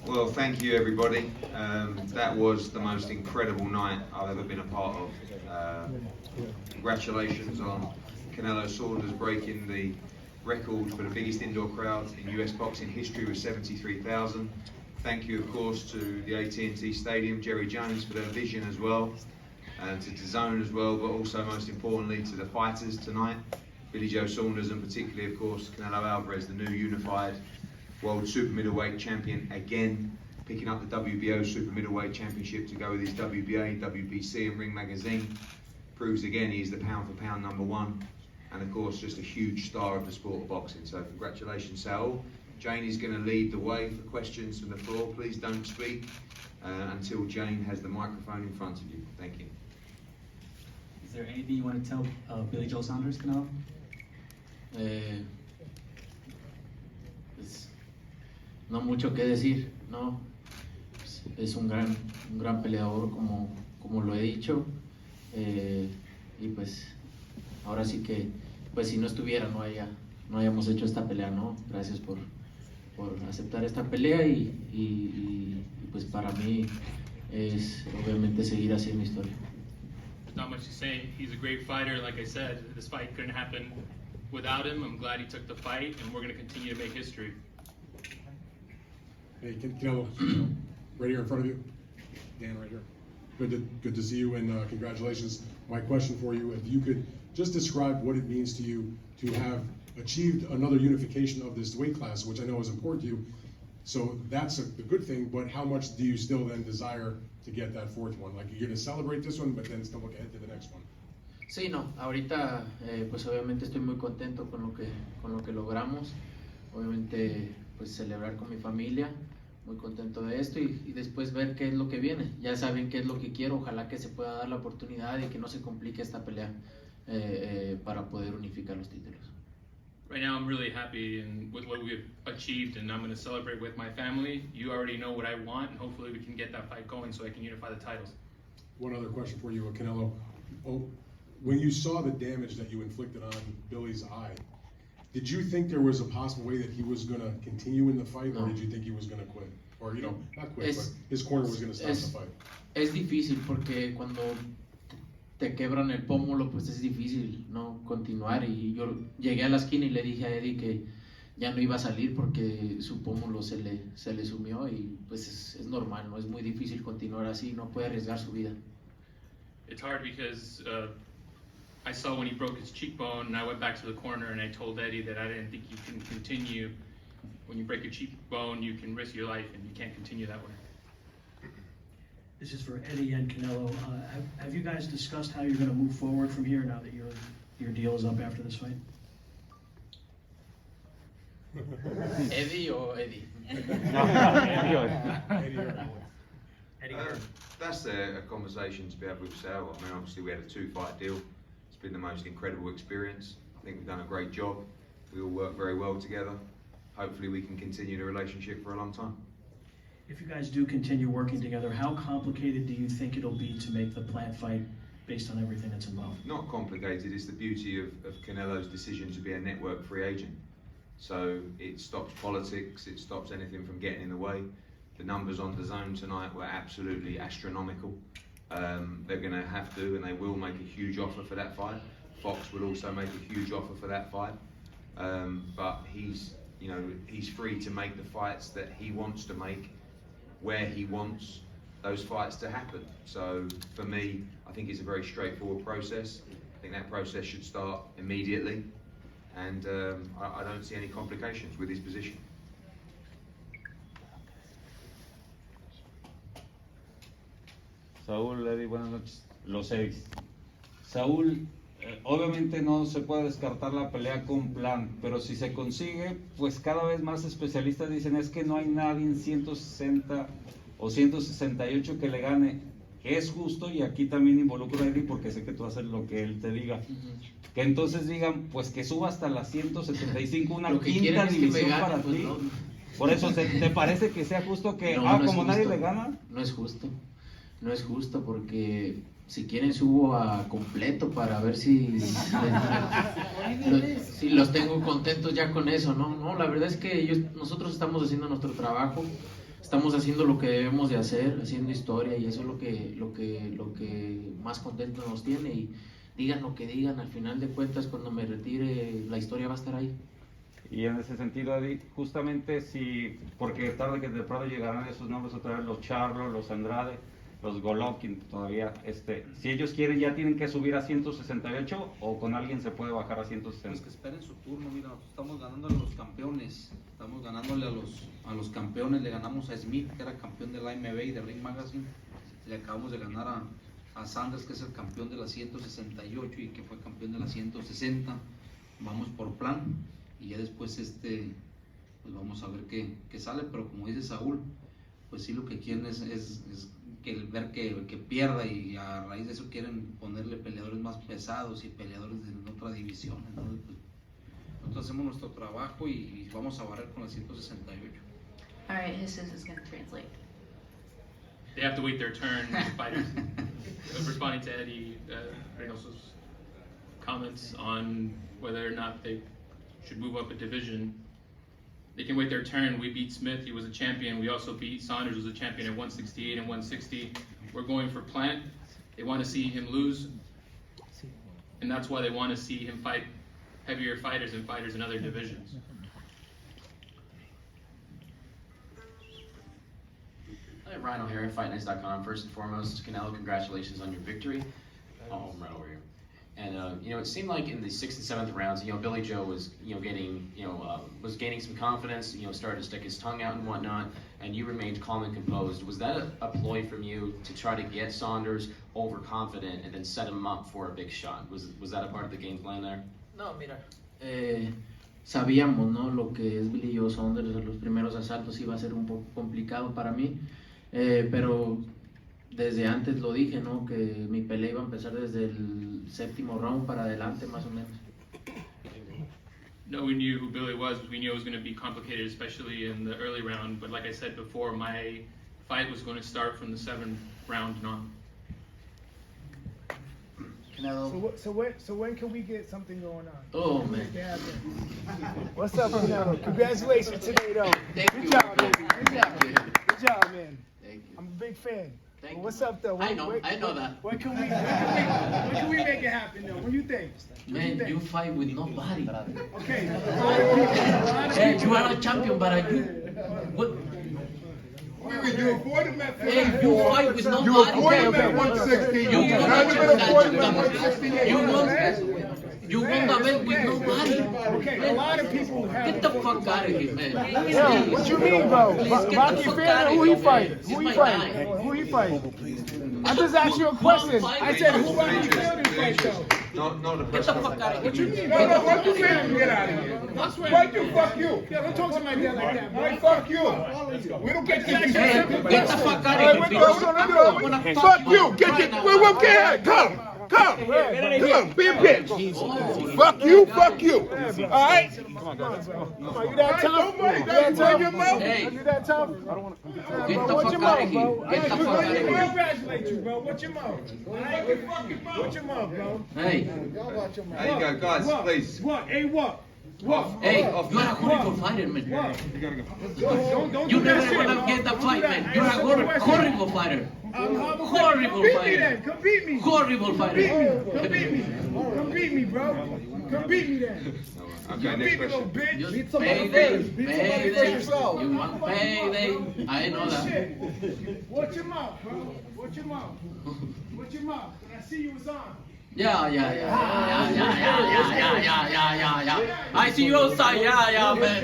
Well, thank you everybody. That was the most incredible night I've ever been a part of. Congratulations on Canelo Saunders breaking the record for the biggest indoor crowd in US boxing history with 73,000. Thank you, of course, to the AT&T Stadium, Jerry Jones, for their vision as well, and to DAZN as well, but also most importantly to the fighters tonight, Billy Joe Saunders, and particularly, of course, Canelo Alvarez, the new unified world super middleweight champion, again picking up the WBO super middleweight championship to go with his WBA, WBC and Ring Magazine. Proves again he's the pound for pound #1, and of course just a huge star of the sport of boxing. So congratulations, Saul. Jane is going to lead the way for questions from the floor. Please don't speak until Jane has the microphone in front of you. Thank you. Is there anything you want to tell Billy Joe Saunders, Canelo? Pues, no mucho que decir, ¿no? Es un gran peleador, como lo he dicho, y pues ahora sí que, pues si no estuviera no hayamos hecho esta pelea, ¿no? Gracias por aceptar esta pelea y pues para mí es obviamente seguir haciendo historia. There's not much to say. He's a great fighter. Like I said, this fight couldn't happen without him. I'm glad he took the fight, and we're going to continue to make history. Hey, Canelo, right here in front of you. Dan, right here. Good to see you, and congratulations. My question for you, if you could just describe what it means to you to have achieved another unification of this weight class, which I know is important to you. So that's the good thing, but how much do you still then desire to get that fourth one? Like, you're going to celebrate this one, but then still look ahead to the next one. Sí, no, ahorita pues obviamente estoy muy contento con lo que logramos. Obviamente pues celebrar con mi familia, muy contento de esto y después ver qué es lo que viene. Ya saben qué es lo que quiero, ojalá que se pueda dar la oportunidad y que no se complique esta pelea para poder unificar los títulos. Right now, I'm really happy with what we've achieved, and I'm going to celebrate with my family. You already know what I want, and hopefully we can get that fight going so I can unify the titles. One other question for you, Canelo. When you saw the damage that you inflicted on Billy's eye, did you think there was a possible way that he was going to continue in the fight, or did you think he was going to quit? Or, you know, not quit, but his corner was going to stop the fight? Es difícil porque cuando te quebran el pómulo, pues es difícil no continuar, y yo llegué a la esquina y le dije a Eddie que ya no iba a salir porque su pómulo se le sumió, y pues es normal, no es muy difícil continuar así, no puede arriesgar su vida. It's hard because I saw when he broke his cheekbone, and I went back to the corner and I told Eddie that I didn't think you can continue. When you break your cheekbone, you can risk your life, and you can't continue that way. This is for Eddie and Canelo. Have you guys discussed how you're going to move forward from here now that your deal is up after this fight? Eddie or Eddie? That's a conversation to be had with Sal. I mean, obviously we had a 2-fight deal. It's been the most incredible experience. I think we've done a great job. We all work very well together. Hopefully we can continue the relationship for a long time. If you guys do continue working together, how complicated do you think it'll be to make the plant fight based on everything that's involved? Not complicated. It's the beauty of Canelo's decision to be a network free agent. So it stops politics, it stops anything from getting in the way. The numbers on DAZN tonight were absolutely astronomical. They're going to have to, and they will make a huge offer for that fight. Fox will also make a huge offer for that fight. But he's free to make the fights that he wants to make, where he wants those fights to happen. So for me, I think it's a very straightforward process. I think that process should start immediately, and I don't see any complications with his position. Saúl, Eddie, buenas noches. Los Eddies. Saúl, obviamente no se puede descartar la pelea con plan, pero si se consigue, pues cada vez más especialistas dicen es que no hay nadie en 160 o 168 que le gane. Es justo, y aquí también involucro a Eddie porque sé que tú haces lo que él te diga. Que entonces digan, pues que suba hasta las 175, una quinta división para ti. No. Por eso, ¿te parece que sea justo que, no, no como es nadie justo. le gana? No es justo. No es justo porque Si quieren subo a completo para ver si los tengo contentos ya con eso, ¿no? No, la verdad es que nosotros estamos haciendo nuestro trabajo, estamos haciendo lo que debemos de hacer, haciendo historia, y eso es lo que más contento nos tiene. Y digan lo que digan, al final de cuentas cuando me retire la historia va a estar ahí. Y en ese sentido, Eddie, justamente porque tarde que temprano llegarán esos nombres otra vez, los Charlo, los Andrade, los Golovkin todavía, si ellos quieren ya tienen que subir a 168 o con alguien se puede bajar a 160. Pues que esperen su turno, mira, nosotros estamos ganándole a los campeones, estamos ganándole a los campeones, le ganamos a Smith, que era campeón de la AMB y de Ring Magazine, le acabamos de ganar a Sanders, que es el campeón de la 168 y que fue campeón de la 160, vamos por plan, y ya después pues vamos a ver qué sale, pero como dice Saúl, pues sí lo que quieren es ver que pierda, y a raíz de eso quieren ponerle peleadores más pesados y peleadores de otra división. Entonces, pues, nosotros hacemos nuestro trabajo y vamos a barrer con el 168. All right, Jesus is going to translate. They have to wait their turn, fighters. Responding to Eddie Reynoso's comments on whether or not they should move up a division, they can wait their turn. We beat Smith, he was a champion. We also beat Saunders, who was a champion at 168 and 160. We're going for Plant. They want to see him lose, and that's why they want to see him fight heavier fighters and fighters in other divisions. Hi, Ryan O'Hara, FightNice.com. First and foremost, Canelo, congratulations on your victory. Oh, I'm right over here. And it seemed like in the 6th and 7th rounds, Billy Joe was, was gaining some confidence, started to stick his tongue out and whatnot, and you remained calm and composed. Was that a ploy from you to try to get Saunders overconfident and then set him up for a big shot? Was that a part of the game plan there? No, mira, sabíamos, ¿no? Lo que es Billy Joe Saunders, los primeros asaltos iba a ser un poco complicado para mí, pero desde antes lo dije, ¿no? Que mi pelea iba a empezar desde el 7º round para adelante, más o menos. No, we knew who Billy was. We knew it was going to be complicated, especially in the early round. But like I said before, my fight was going to start from the 7th round and on. Canelo. So when can we get something going on? Oh, man. What's up, Canelo? Congratulations today, though. Good job, man. Good job, man. Thank you. I'm a big fan. Thank What's you. up, though? I know that. When can we make it happen, though? What do you think? Man, you fight with nobody. Okay. Hey, you are a champion, but you fight with nobody. You avoided him at 116. You won the belt with nobody. Okay, a lot of people have. Get the fuck out of here, man. Yo, what you mean, bro? Rocky fan, who he fighting? Who he fighting? I just asked you a question. I said, who Rocky Fielding fight, though? Not the Get press the fuck conference. out of What you here. mean? No, what you saying? Get out of here. Why you fuck you? Yo, don't talk to my dad like that, Why man. fuck you? We don't get Hey, you. get the fuck out of here, bitch. Fuck you. Get your. Wait, get Come. Come, be a bitch. Fuck you. All right? Come on, you that tough? Nobody doesn't run your mouth. Hey, You that tough? get the What's fuck your out mouth, of bro? here. Get the fuck out of here. Congratulate you, bro. What's your mouth? What's your mouth, bro? Hey, There you go, guys, please. What? Hey, what? What? hey, you are a horrible fighter, man. Don't You do that never shit, gonna bro. get the Don't fight, do that. man. You're a horrible fighter. Horrible Come beat me fighter. then. Come beat me. Horrible Come beat fighter. me. Come beat me. Come beat me, bro. Come beat me then. Okay, Come next beat me, little question. bitch. Just payday. You want payday. I know that. Shit. Watch your mouth, bro. Watch your mouth. Watch your mouth. When I see you was on. Yeah. I see you outside. Yeah, man.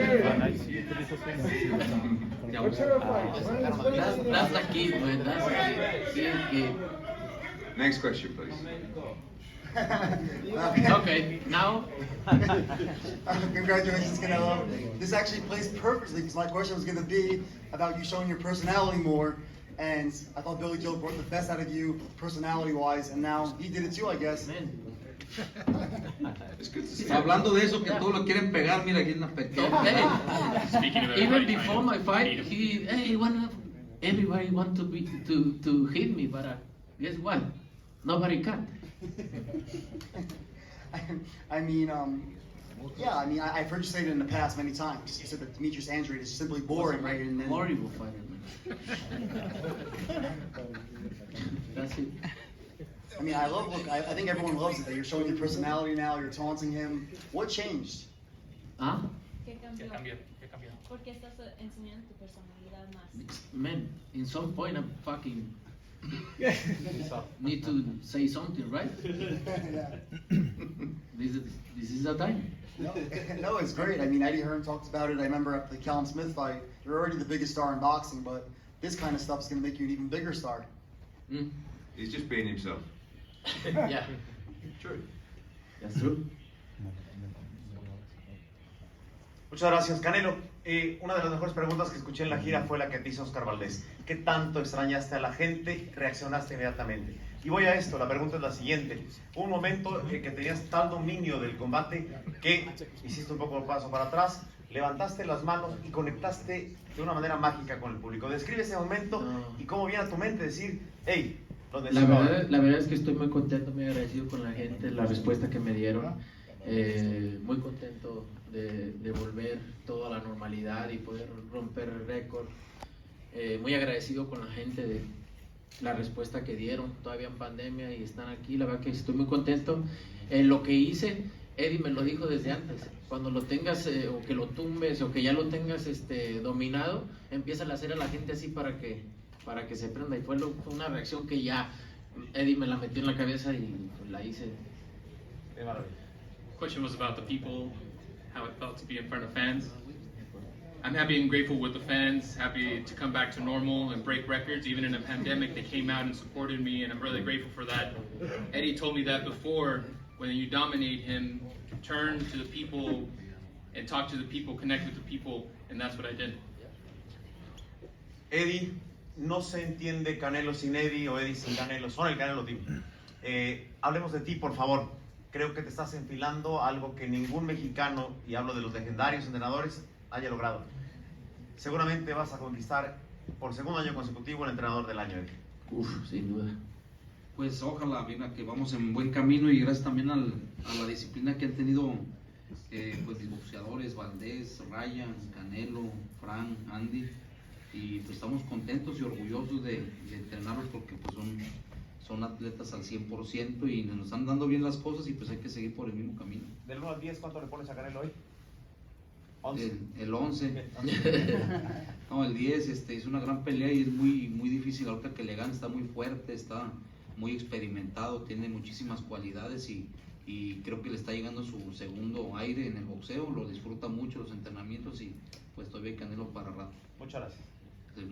That's the key, man. That's the key. Next question, please. Okay, now. Congratulations, Canelo. This actually plays perfectly because my question was going to be about you showing your personality more. And I thought Billy Joe brought the best out of you personality-wise, and now he did it too, I guess. Hablando de eso, que todos lo quieren pegar, mira aquí en la pechera. Speaking of Even everybody, before my fight, everybody want to hit me, but guess what? Nobody can. I mean, yeah, I mean, I've heard you say it in the past many times. You said that Demetrius Andrade is simply boring, right? And then, Horrible fighter, man. That's it. I mean, I think everyone loves it that you're showing your personality now, you're taunting him. What changed? Huh? ¿Qué cambió? ¿Qué cambió? ¿Por qué estás enseñando tu personalidad más? Man, in some point I'm fucking need to say something, right? This is the time. No, it's great. I mean, Eddie Hearn talked about it. I remember at the Callum Smith fight, you're already the biggest star in boxing, but this kind of stuff is going to make you an even bigger star. Mm. He's just being himself. Yeah, true. That's true. Muchas gracias, Canelo. Una de las mejores preguntas que escuché en la gira fue la que te hizo Oscar Valdés. ¿Qué tanto extrañaste a la gente? Reaccionaste inmediatamente. Y voy a esto, la pregunta es la siguiente. Hubo un momento en que tenías tal dominio del combate que hiciste un poco el paso para atrás, levantaste las manos y conectaste de una manera mágica con el público. Describe ese momento y cómo viene a tu mente decir, hey, donde La verdad es que estoy muy contento, muy agradecido con la gente, la respuesta que me dieron. Muy contento de volver todo a la normalidad y poder romper el récord. Muy agradecido con la gente de la respuesta que dieron todavía en pandemia y están aquí. La verdad que estoy muy contento. Lo que hice, Eddie me lo dijo desde antes. Cuando lo tengas o que lo tumbes o que ya lo tengas dominado, empieza a hacer a la gente así para que se prenda. Y fue una reacción que ya Eddie me la metió en la cabeza y pues, la hice. De maravilla. Question was about the people, how it felt to be in front of fans. I'm happy and grateful with the fans, happy to come back to normal and break records. Even in a pandemic, they came out and supported me, and I'm really grateful for that. Eddie told me that before, when you dominate him, turn to the people and talk to the people, connect with the people, and that's what I did. Eddie, no se entiende Canelo sin Eddie o Eddie sin Canelo, son el Canelo Team. Hablemos de ti, por favor. Creo que te estás enfilando a algo que ningún mexicano, y hablo de los legendarios entrenadores, haya logrado. Seguramente vas a conquistar por segundo año consecutivo el entrenador del año. Uf, sin duda. Pues ojalá, mira, que vamos en buen camino y gracias también a la disciplina que han tenido pues boxeadores, Valdés, Ryan, Canelo, Frank, Andy, y pues estamos contentos y orgullosos de entrenarlos porque pues son atletas al 100% y nos están dando bien las cosas y pues hay que seguir por el mismo camino. Del 1 al 10, ¿cuánto le pones a Canelo hoy? 11. El 11. No, el 10 es una gran pelea y es muy difícil ahorita que le gane, está muy fuerte, está muy experimentado, tiene muchísimas cualidades y creo que le está llegando su segundo aire en el boxeo, lo disfruta mucho los entrenamientos y pues todavía hay Canelo para rato. Muchas gracias. The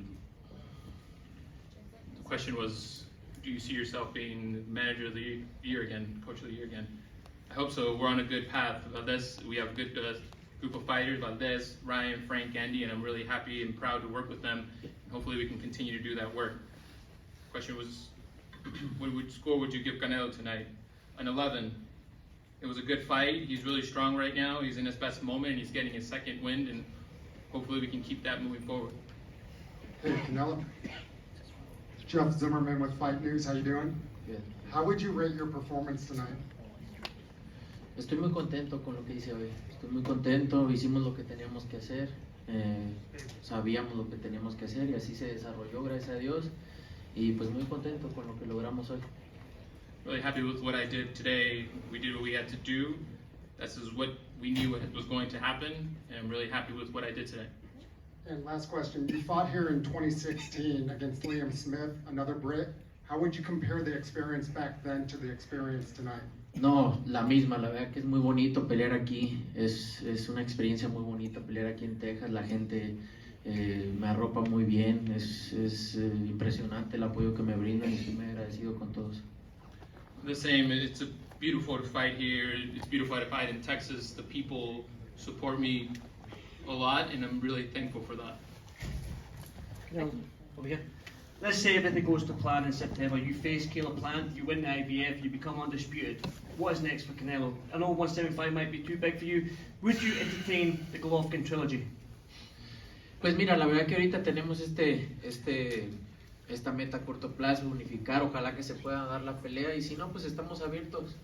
question was, do you see yourself being manager of the year again, coach of the year again? I hope so. We're on a good path. Valdez, we have a good group of fighters, Valdez, Ryan, Frank, Andy, and I'm really happy and proud to work with them. And hopefully we can continue to do that work. Question was, what score would you give Canelo tonight? An 11. It was a good fight. He's really strong right now. He's in his best moment and he's getting his second wind, and hopefully we can keep that moving forward. Hey, Canelo. Jeff Zimmerman with Fight News. How you doing? Good. How would you rate your performance tonight? Estoy muy contento con lo que hice hoy. Estoy muy contento. Hicimos lo que teníamos que hacer. Sabíamos lo que teníamos que hacer y así se desarrolló, gracias a Dios. Y pues muy contento con lo que logramos hoy. Really happy with what I did today. We did what we had to do. This is what we knew was going to happen, and I'm really happy with what I did today. And last question, you fought here in 2016 against Liam Smith, another Brit. How would you compare the experience back then to the experience tonight? No, la misma, la verdad que es muy bonito pelear aquí, es una experiencia muy bonita pelear aquí en Texas, la gente me arropa muy bien, es impresionante el apoyo que me brindan y estoy muy agradecido con todos. The same, it's a beautiful to fight here, it's beautiful to fight in Texas, the people support me a lot and I'm really thankful for that. Over here. Let's say everything goes to plan in September. You face Caleb Plant, you win the IBF, you become undisputed. What is next for Canelo? I know 175 might be too big for you. Would you entertain the Golovkin trilogy? Pues mira, la verdad que ahorita tenemos esta meta a corto plazo, unificar, ojalá que se pueda dar la pelea, y si no, pues estamos abiertos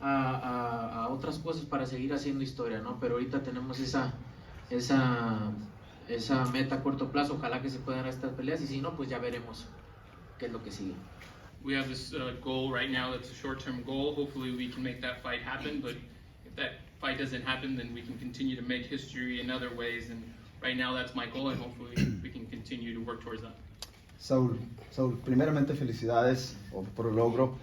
a otras cosas para seguir haciendo historia, ¿no? Pero ahorita tenemos esa meta a corto plazo, ojalá que se puedan dar estas peleas, y si no, pues ya veremos qué es lo que sigue. We have this goal right now that's a short-term goal. Hopefully we can make that fight happen, but if that fight doesn't happen, then we can continue to make history in other ways, and right now that's my goal, and hopefully we can continue to work towards that. Saúl, primeramente felicidades por el logro.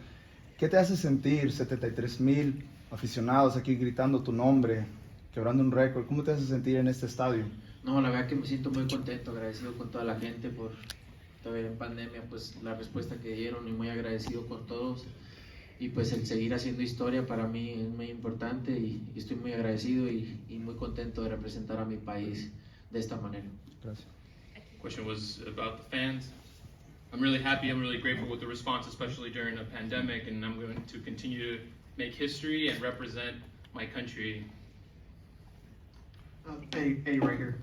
¿Qué te hace sentir 73,000 aficionados aquí gritando tu nombre, quebrando un récord? ¿Cómo te hace sentir en este estadio? No, la verdad que me siento muy contento, agradecido con toda la gente por todavía en pandemia, pues la respuesta que dieron, y muy agradecido con todos, y pues el seguir haciendo historia para mí es muy importante, y estoy muy agradecido y muy contento de representar a mi país de esta manera. Gracias. Question was about the fans. I'm really happy, I'm really grateful with the response, especially during a pandemic, and I'm going to continue to make history and represent my country. Eddie right here.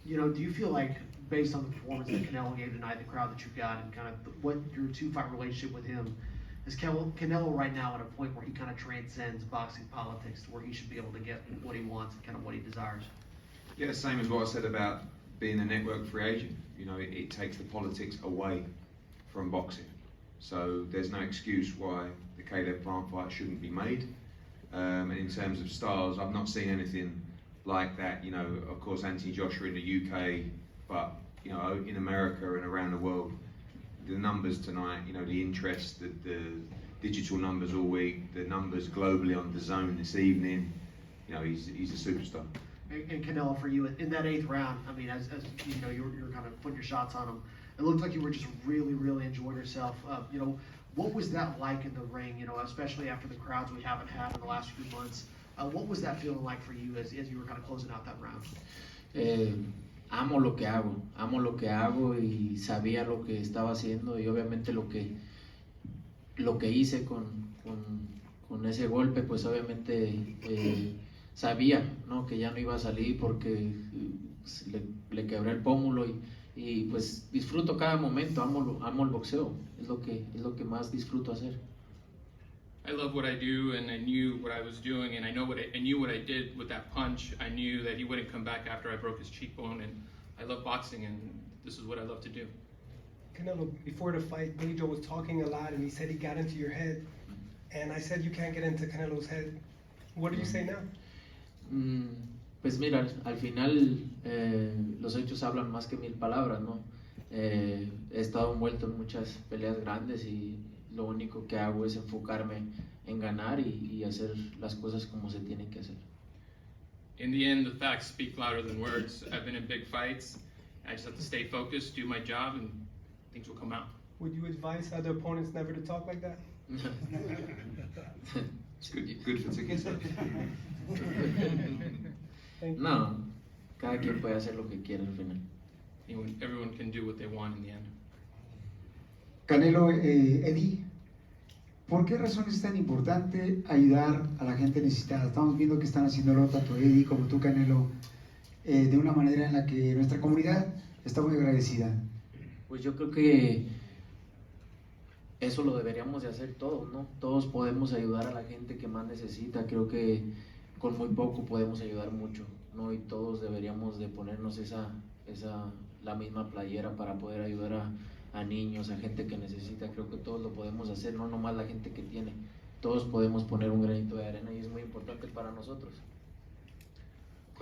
Do you feel like, based on the performance that Canelo gave tonight, the crowd that you've got, and kind of what your two-fight relationship with him, is Canelo right now at a point where he kind of transcends boxing politics, to where he should be able to get what he wants and kind of what he desires? Yeah, same as what I said about being a network free agent. It takes the politics away from boxing. So there's no excuse why the Caleb Plant fight shouldn't be made. And in terms of styles, I've not seen anything like that. Of course, Anthony Joshua in the UK, but in America and around the world, the numbers tonight, the interest, the digital numbers all week, the numbers globally on DAZN this evening, he's a superstar. And Canelo, for you, in that 8th round, I mean, as you're kind of putting your shots on him, it looked like you were just really, really enjoying yourself. What was that like in the ring, especially after the crowds we haven't had in the last few months? What was that feeling like for you as you were kind of closing out that round? Amo lo que hago y sabía lo que estaba haciendo, y obviamente lo que hice con ese golpe, pues obviamente sabía, ¿no?, que ya no iba a salir porque le quebré el pómulo, y pues disfruto cada momento, amo el boxeo, es lo que más disfruto hacer. I love what I do, and I knew what I was doing, and I knew what I did with that punch. I knew that he wouldn't come back after I broke his cheekbone, and I love boxing, and this is what I love to do. Canelo, before the fight, Billy Joe was talking a lot, and he said he got into your head, and I said you can't get into Canelo's head. What do you say now? Pues mira, al final los hechos hablan más que 1000 palabras, ¿no? He estado envuelto en muchas peleas grandes, y lo único que hago es enfocarme en ganar y hacer las cosas como se tienen que hacer. In the end, the facts speak louder than words. I've been in big fights. I just have to stay focused, do my job, and things will come out. Would you advise other opponents never to talk like that? It's good for tickets. No, cada quien puede hacer lo que quiera al final. Everyone can do what they want in the end. Canelo, Eddie, ¿por qué razón es tan importante ayudar a la gente necesitada? Estamos viendo que están haciéndolo tanto Eddie como tú, Canelo, de una manera en la que nuestra comunidad está muy agradecida. Pues yo creo que eso lo deberíamos de hacer todos, ¿no? Todos podemos ayudar a la gente que más necesita. Creo que con muy poco podemos ayudar mucho, ¿no? Y todos deberíamos de ponernos la misma playera para poder ayudar a niños, a gente que necesita. Creo que todos lo podemos hacer, no nomás la gente que tiene. Todos podemos poner un granito de arena, y es muy importante para nosotros.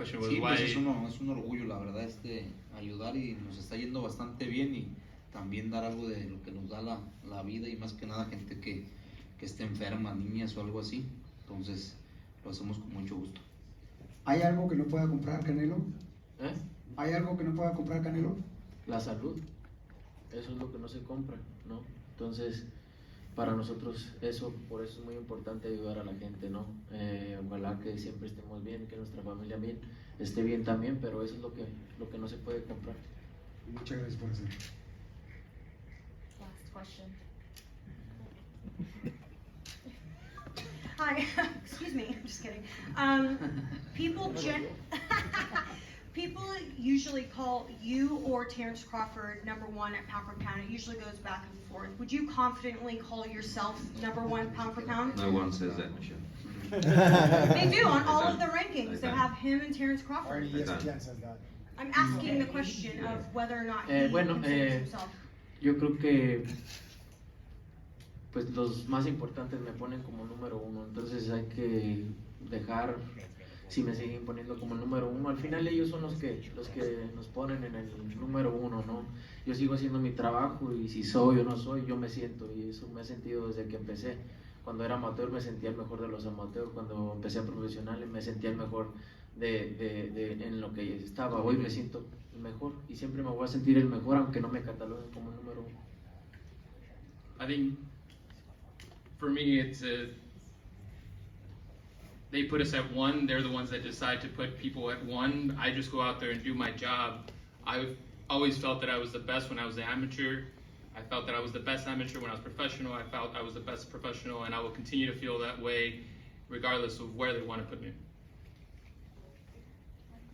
Sí, pues es un orgullo, la verdad, ayudar, y nos está yendo bastante bien, y también dar algo de lo que nos da la vida, y más que nada gente que esté enferma, niñas o algo así. Entonces lo hacemos con mucho gusto. ¿Hay algo que no pueda comprar Canelo? ¿Eh? ¿Hay algo que no pueda comprar Canelo? La salud, eso es lo que no se compra, ¿no? Entonces, para nosotros por eso es muy importante ayudar a la gente, ¿no? Ojalá que siempre estemos bien, que nuestra familia esté bien también, pero eso es lo que no se puede comprar. Muchas gracias por hacerlo. Last question. Hi, excuse me, I'm just kidding. People usually call you or Terrence Crawford #1 at pound for pound. It usually goes back and forth. Would you confidently call yourself #1 pound for pound? No one says that, Michelle. They do on all of the rankings. They have him and Terrence Crawford. Already ESPN says that. I'm asking the question of whether or not he Bueno, considers himself. yo creo que pues los más importantes me ponen como #1, entonces hay que dejar, si me siguen poniendo como #1, al final ellos son los que nos ponen en el #1, ¿no? Yo sigo haciendo mi trabajo y si soy o no soy, yo me siento, y eso me he sentido desde que empecé. Cuando era amateur me sentía el mejor de los amateurs, cuando empecé a profesional me sentía el mejor en lo que estaba. Hoy me siento el mejor y siempre me voy a sentir el mejor aunque no me cataloguen como #1. I think for me, they put us at 1. They're the ones that decide to put people at 1. I just go out there and do my job. I've always felt that I was the best when I was an amateur. I felt that I was the best amateur when I was professional. I felt I was the best professional, and I will continue to feel that way regardless of where they want to put me.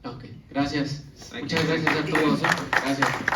Ok, gracias. Thank Muchas you. gracias a todos. Gracias.